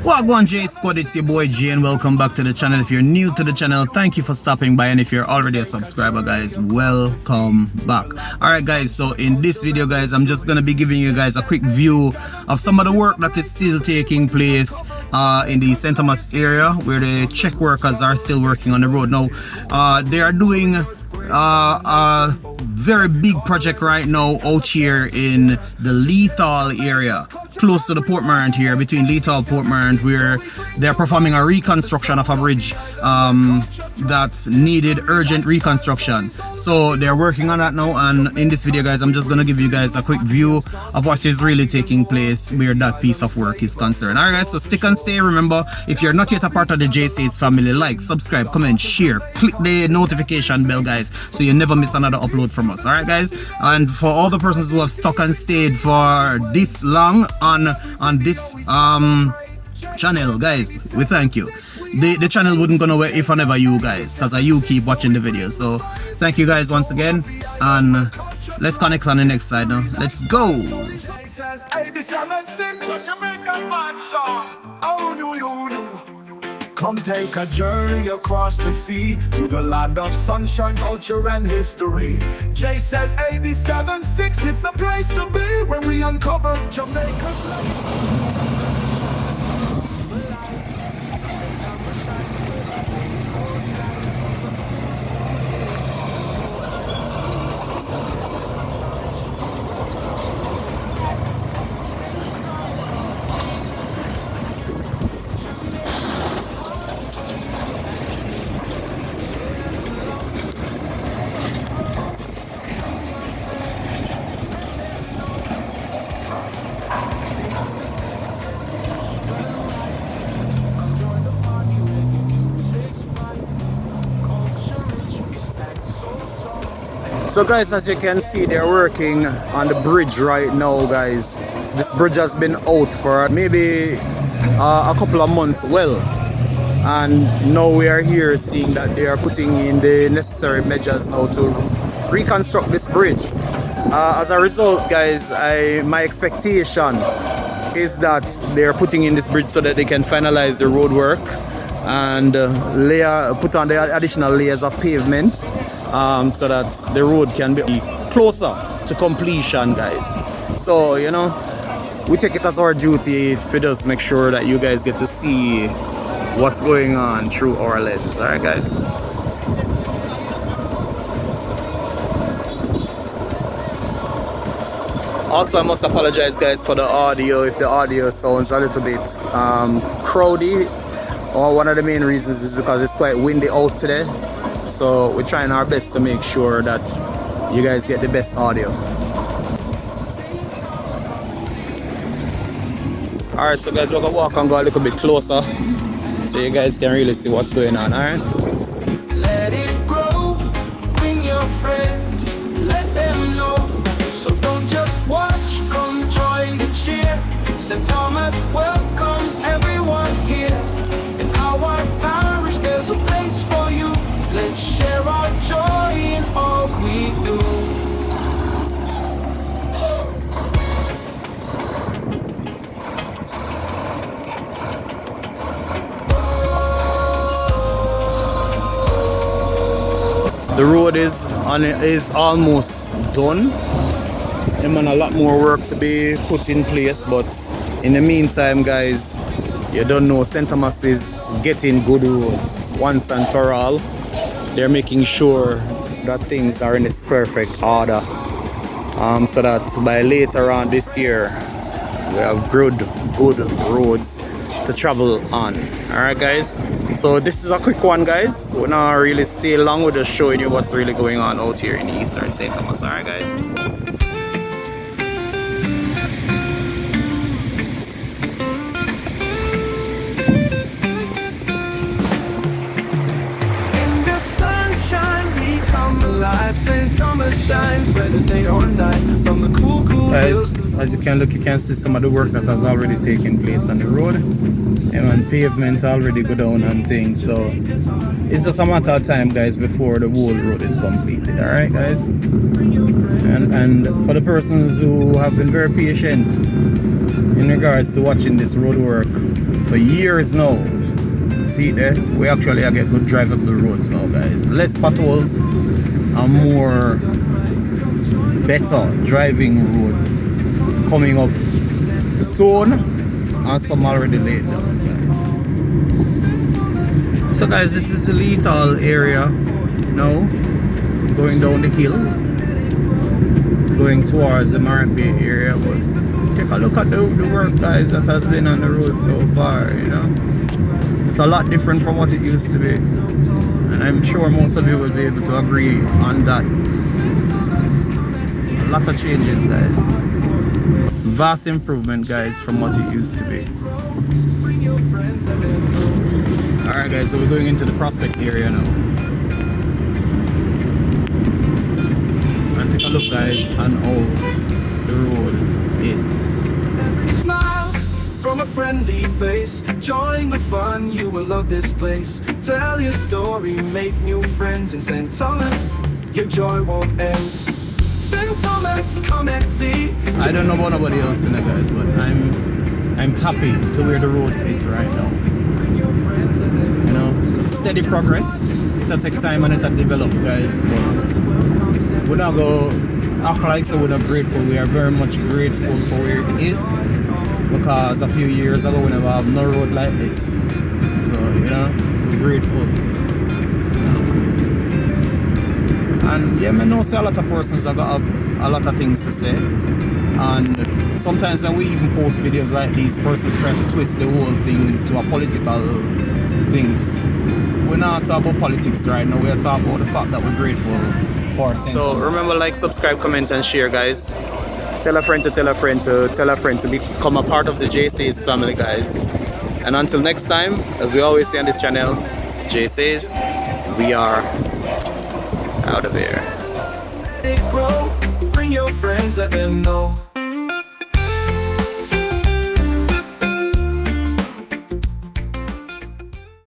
Wagwan J Squad, it's your boy Jay and welcome back to the channel. If you're new to the channel, thank you for stopping by, and if you're already a subscriber, guys, welcome back. Alright guys, so in this video guys, I'm just gonna be giving you guys a quick view of some of the work that is still taking place in the St. Thomas area, where the CHEC workers are still working on the road. Now they are doing a very big project right now out here in the Leith Hall area, close to the Portmarant here, between Leith Hall and Portmarant, where they're performing a reconstruction of a bridge that's needed urgent reconstruction. So they're working on that now, and in this video guys, I'm just gonna give you guys a quick view of what is really taking place where that piece of work is concerned. Alright guys, so stick and stay. Remember, if you're not yet a part of the Jae Says family, like, subscribe, comment, share, click the notification bell guys, so you never miss another upload from us. Alright guys, and for all the persons who have stuck and stayed for this long on this channel guys, we thank you. The channel wouldn't go nowhere if and ever you guys, because you keep watching the videos. So thank you guys once again, and let's connect on the next side now. Let's go. Come take a journey across the sea to the land of sunshine, culture, and history. Jae Says 87.6, it's the place to be when we uncover Jamaica's life. So guys, as you can see, they're working on the bridge right now guys. This bridge has been out for maybe a couple of months, well, and now we are here seeing that they are putting in the necessary measures now to reconstruct this bridge. As a result guys, my expectation is that they are putting in this bridge so that they can finalize the road work and put on the additional layers of pavement, so that the road can be closer to completion guys. So you know, we take it as our duty to just make sure that you guys get to see what's going on through our lens. Alright guys, also I must apologize guys for the audio if the audio sounds a little bit crowdy, or one of the main reasons is because it's quite windy out today. So we're trying our best to make sure that you guys get the best audio. Alright, so guys, we're gonna walk and go a little bit closer so you guys can really see what's going on. Alright, Let it grow, bring your friends, let them know. So don't just watch, come join the cheer. St. Thomas welcomes everyone here. In our parish there's a place for you. Let's share our joy in all we do. the road is almost done. There's a lot more work to be put in place, but in the meantime guys, you don't know, St. Thomas is getting good roads once and for all. They're making sure that things are in its perfect order, so that by later on this year we have good roads to travel on. Alright guys, so this is a quick one guys. We're not really stay long, we're just showing you what's really going on out here in the Eastern St. Thomas. Alright guys, St. Thomas shines whether day or night from the cool hills. as you can look, you can see some of the work that has already taken place on the road, and pavement already go down and things. So it's just a matter of time guys before the whole road is completed. All right guys, and for the persons who have been very patient, in regards to watching this road work for years now. See there, we actually get good drivable roads now, guys. Less potholes and more better driving roads coming up soon, and some already laid down, guys. So guys, this is the Leith Hall area now, going down the hill, going towards the Mark Bay area. But take a look at the work, guys, that has been on the road so far, you know. It's a lot different from what it used to be, and I'm sure most of you will be able to agree on that. A lot of changes, guys. Vast improvement, guys, from what it used to be. Alright guys, so we're going into the Prospect area now. And take a look, guys, on how the road is. Smile from a friendly face. Join the fun, you will love this place. Tell your story, make new friends in St. Thomas. Your joy won't end. St. Thomas, come and see. I don't know about nobody else in it, guys, but I'm happy to where the road is right now. You know, steady progress. It'll take time and it'll develop, guys, but we're not going to act like so we're not grateful. We are very much grateful for where it is, because a few years ago we never have no road like this. So, you know, we're grateful. And yeah, I know say a lot of persons are gonna have a lot of things to say, and sometimes when we even post videos like these, persons try to twist the whole thing to a political thing. We're not talking about politics right now, we're talking about the fact that we're grateful for St. So remember, like, subscribe, comment and share, guys. Tell a friend to tell a friend to tell a friend to become a part of the Jae Says family, guys. And until next time, as we always say on this channel, Jae Says, we are out of here. Bring your friends, let them know.